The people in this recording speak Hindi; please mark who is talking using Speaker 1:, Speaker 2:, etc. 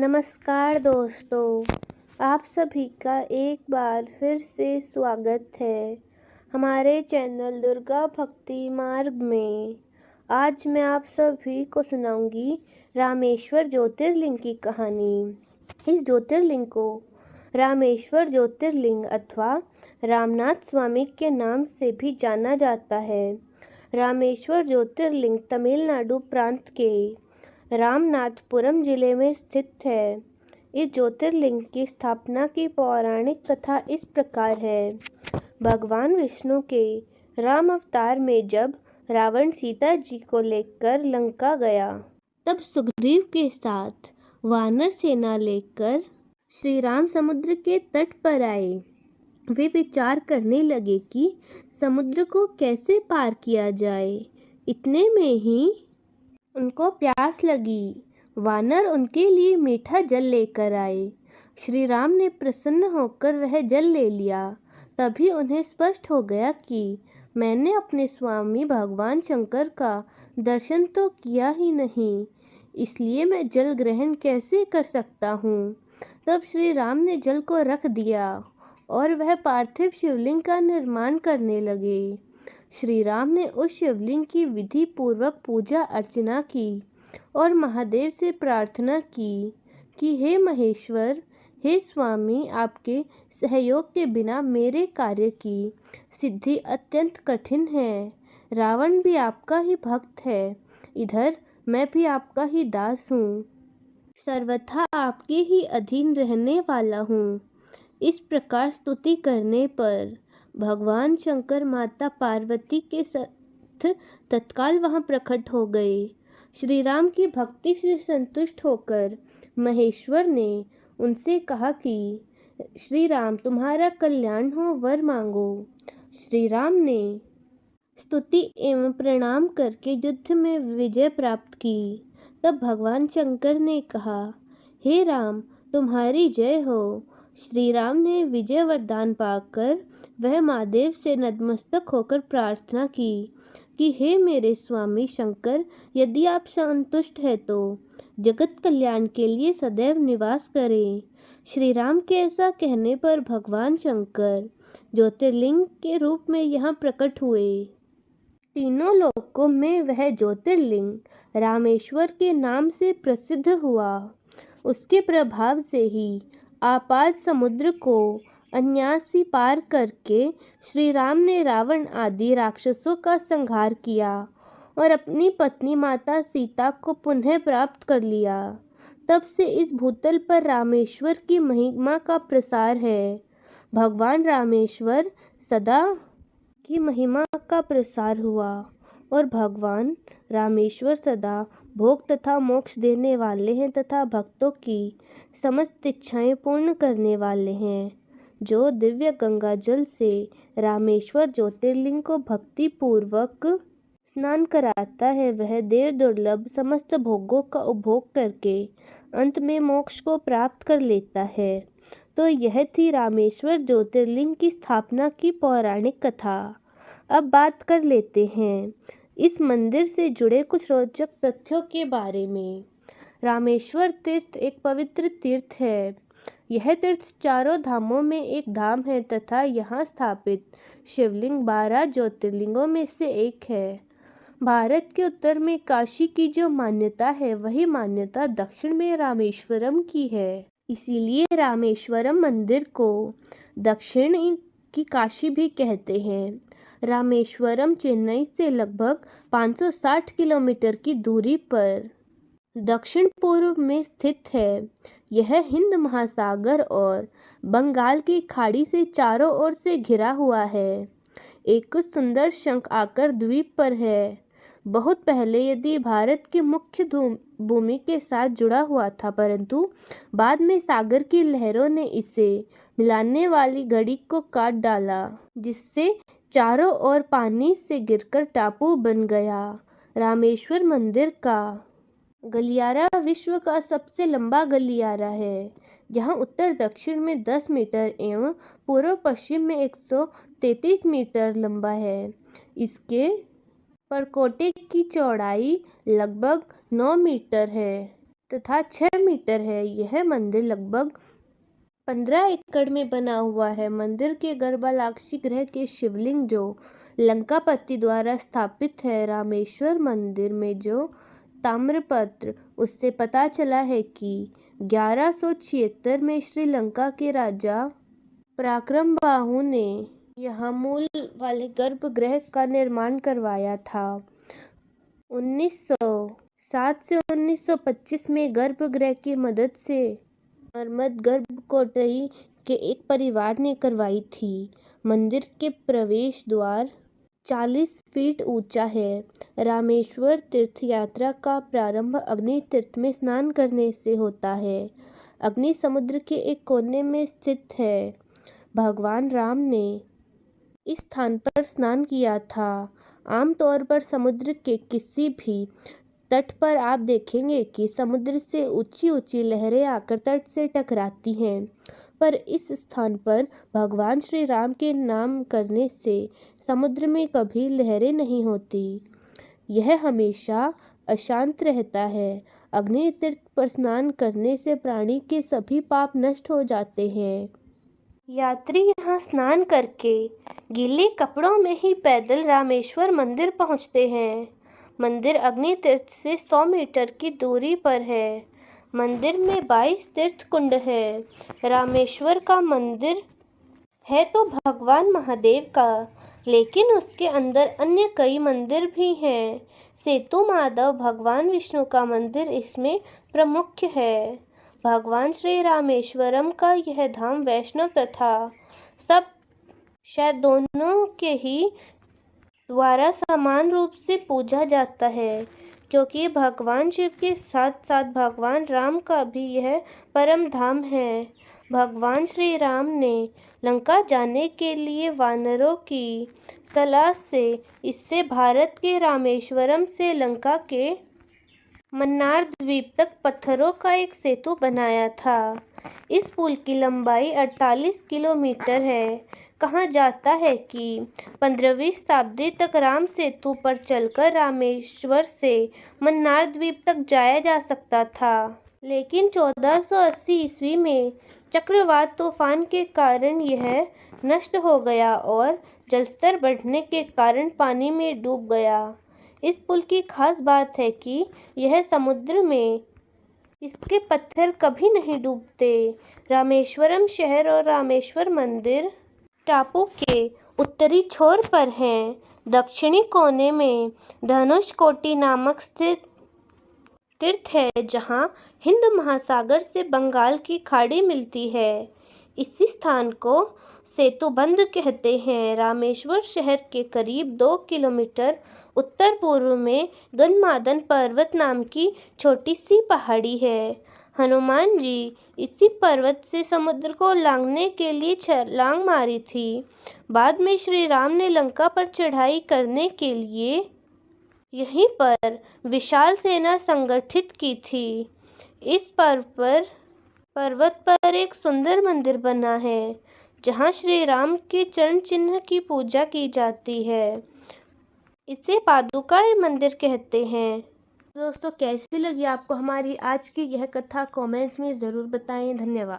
Speaker 1: नमस्कार दोस्तों, आप सभी का एक बार फिर से स्वागत है हमारे चैनल दुर्गा भक्ति मार्ग में। आज मैं आप सभी को सुनाऊंगी रामेश्वर ज्योतिर्लिंग की कहानी। इस ज्योतिर्लिंग को रामेश्वर ज्योतिर्लिंग अथवा रामनाथ स्वामी के नाम से भी जाना जाता है। रामेश्वर ज्योतिर्लिंग तमिलनाडु प्रांत के रामनाथपुरम जिले में स्थित है। इस ज्योतिर्लिंग की स्थापना की पौराणिक कथा इस प्रकार है। भगवान विष्णु के राम अवतार में जब रावण सीता जी को लेकर लंका गया, तब सुग्रीव के साथ वानर सेना लेकर श्री राम समुद्र के तट पर आए। वे विचार करने लगे कि समुद्र को कैसे पार किया जाए। इतने में ही उनको प्यास लगी। वानर उनके लिए मीठा जल लेकर आए। श्री राम ने प्रसन्न होकर वह जल ले लिया। तभी उन्हें स्पष्ट हो गया कि मैंने अपने स्वामी भगवान शंकर का दर्शन तो किया ही नहीं, इसलिए मैं जल ग्रहण कैसे कर सकता हूँ। तब श्री राम ने जल को रख दिया और वह पार्थिव शिवलिंग का निर्माण करने लगे। श्री राम ने उस शिवलिंग की विधि पूर्वक पूजा अर्चना की और महादेव से प्रार्थना की कि हे महेश्वर, हे स्वामी, आपके सहयोग के बिना मेरे कार्य की सिद्धि अत्यंत कठिन है। रावण भी आपका ही भक्त है, इधर मैं भी आपका ही दास हूँ, सर्वथा आपके ही अधीन रहने वाला हूँ। इस प्रकार स्तुति करने पर भगवान शंकर माता पार्वती के साथ तत्काल वहां प्रकट हो गए। श्री राम की भक्ति से संतुष्ट होकर महेश्वर ने उनसे कहा कि श्री राम, तुम्हारा कल्याण हो, वर मांगो। श्री राम ने स्तुति एवं प्रणाम करके युद्ध में विजय प्राप्त की। तब भगवान शंकर ने कहा, हे राम, तुम्हारी जय हो। श्री राम ने विजय वरदान पाकर वह महादेव से नतमस्तक होकर प्रार्थना की कि हे मेरे स्वामी शंकर, यदि आप संतुष्ट हैं तो जगत कल्याण के लिए सदैव निवास करें। श्री राम के ऐसा कहने पर भगवान शंकर ज्योतिर्लिंग के रूप में यहाँ प्रकट हुए। तीनों लोकों में वह ज्योतिर्लिंग रामेश्वर के नाम से प्रसिद्ध हुआ। उसके प्रभाव से ही आपाद समुद्र को अनायासी पार करके श्री राम ने रावण आदि राक्षसों का संहार किया और अपनी पत्नी माता सीता को पुनः प्राप्त कर लिया। तब से इस भूतल पर रामेश्वर की महिमा का प्रसार है। भगवान रामेश्वर सदा की महिमा का प्रसार हुआ और भगवान रामेश्वर सदा भोग तथा मोक्ष देने वाले हैं तथा भक्तों की समस्त इच्छाएं पूर्ण करने वाले हैं। जो दिव्य गंगा जल से रामेश्वर ज्योतिर्लिंग को भक्ति पूर्वक स्नान कराता है, वह देव दुर्लभ समस्त भोगों का उपभोग करके अंत में मोक्ष को प्राप्त कर लेता है। तो यह थी रामेश्वर ज्योतिर्लिंग की स्थापना की पौराणिक कथा। अब बात कर लेते हैं इस मंदिर से जुड़े कुछ रोचक तथ्यों के बारे में। रामेश्वर तीर्थ एक पवित्र तीर्थ है। यह तीर्थ चारों धामों में एक धाम है तथा यहाँ स्थापित शिवलिंग 12 ज्योतिर्लिंगों में से एक है। भारत के उत्तर में काशी की जो मान्यता है, वही मान्यता दक्षिण में रामेश्वरम की है। इसीलिए रामेश्वरम मंदिर को दक्षिण की काशी भी कहते हैं। रामेश्वरम चेन्नई से लगभग 560 किलोमीटर की दूरी पर दक्षिण पूर्व में स्थित है। यह हिंद महासागर और बंगाल की खाड़ी से चारों ओर से घिरा हुआ है। एक सुंदर शंख आकार द्वीप पर है। बहुत पहले यदि भारत की मुख्य भूमि के साथ जुड़ा हुआ था, परंतु बाद में सागर की लहरों ने इसे मिलाने वाली घड़ी को काट डाला, जिससे चारों ओर पानी से गिरकर टापू बन गया। रामेश्वर मंदिर का गलियारा विश्व का सबसे लंबा गलियारा है। यहाँ उत्तर दक्षिण में 10 मीटर एवं पूर्व पश्चिम में 133 मीटर लंबा है। इसके परकोटे की चौड़ाई लगभग 9 मीटर है। तथा 6 मीटर है। यह मंदिर लगभग 15 एकड़ में बना हुआ है। मंदिर के गर्भालाक्षी ग्रह के शिवलिंग जो लंकापति द्वारा स्थापित है। रामेश्वर मंदिर में जो ताम्रपत्र उससे पता चला है कि 1176 में श्रीलंका के राजा पराक्रम बाहु ने यहाँ मूल वाले गर्भगृह का निर्माण करवाया था। 1907 से 1925 में गर्भगृह की मदद से मरम्मत गर्भकोटरी के एक परिवार ने करवाई थी। मंदिर के प्रवेश द्वार 40 फीट ऊंचा है। रामेश्वर तीर्थ यात्रा का प्रारंभ अग्नि तीर्थ में स्नान करने से होता है। अग्नि समुद्र के एक कोने में स्थित है। भगवान राम ने इस स्थान पर स्नान किया था। आमतौर पर समुद्र के किसी भी तट पर आप देखेंगे कि समुद्र से ऊंची ऊंची लहरें आकर तट से टकराती हैं, पर इस स्थान पर भगवान श्री राम के नाम करने से समुद्र में कभी लहरें नहीं होती। यह हमेशा अशांत रहता है। अग्नि तीर्थ पर स्नान करने से प्राणी के सभी पाप नष्ट हो जाते हैं। यात्री यहाँ स्नान करके गीले कपड़ों में ही पैदल रामेश्वर मंदिर पहुँचते हैं। मंदिर अग्नि तीर्थ से 100 मीटर की दूरी पर है। मंदिर में 22 तीर्थ कुंड है। रामेश्वर का मंदिर है तो भगवान महादेव का, लेकिन उसके अंदर अन्य कई मंदिर भी हैं। सेतु माधव भगवान विष्णु का मंदिर इसमें प्रमुख है। भगवान श्री रामेश्वरम का यह धाम वैष्णव तथा सब शायद दोनों के ही द्वारा समान रूप से पूजा जाता है, क्योंकि भगवान शिव के साथ साथ भगवान राम का भी यह परम धाम है। भगवान श्री राम ने लंका जाने के लिए वानरों की सलाह से इससे भारत के रामेश्वरम से लंका के मन्नार द्वीप तक पत्थरों का एक सेतु बनाया था। इस पुल की लंबाई 48 किलोमीटर है। कहा जाता है कि 15वीं शताब्दी तक राम सेतु पर चलकर रामेश्वर से मन्नार द्वीप तक जाया जा सकता था, लेकिन 1480 ईस्वी में चक्रवात तूफान के कारण यह नष्ट हो गया और जलस्तर बढ़ने के कारण पानी में डूब गया। इस पुल की खास बात है कि यह समुद्र में इसके पत्थर कभी नहीं डूबते। रामेश्वरम शहर और रामेश्वर मंदिर टापू के उत्तरी छोर पर हैं। दक्षिणी कोने में धनुषकोटी नामक स्थित तीर्थ है, जहां हिंद महासागर से बंगाल की खाड़ी मिलती है। इसी स्थान को सेतुबंध कहते हैं। रामेश्वर शहर के करीब 2 किलोमीटर उत्तर पूर्व में गंधमादन पर्वत नाम की छोटी सी पहाड़ी है। हनुमान जी इसी पर्वत से समुद्र को लांघने के लिए छलांग मारी थी। बाद में श्री राम ने लंका पर चढ़ाई करने के लिए यहीं पर विशाल सेना संगठित की थी। इस पर्वत पर एक सुंदर मंदिर बना है, जहां श्री राम के चरण चिन्ह की पूजा की जाती है। इसे पादुकाएं मंदिर कहते हैं। दोस्तों, कैसी लगी आपको हमारी आज की यह कथा? कमेंट्स में ज़रूर बताएं। धन्यवाद।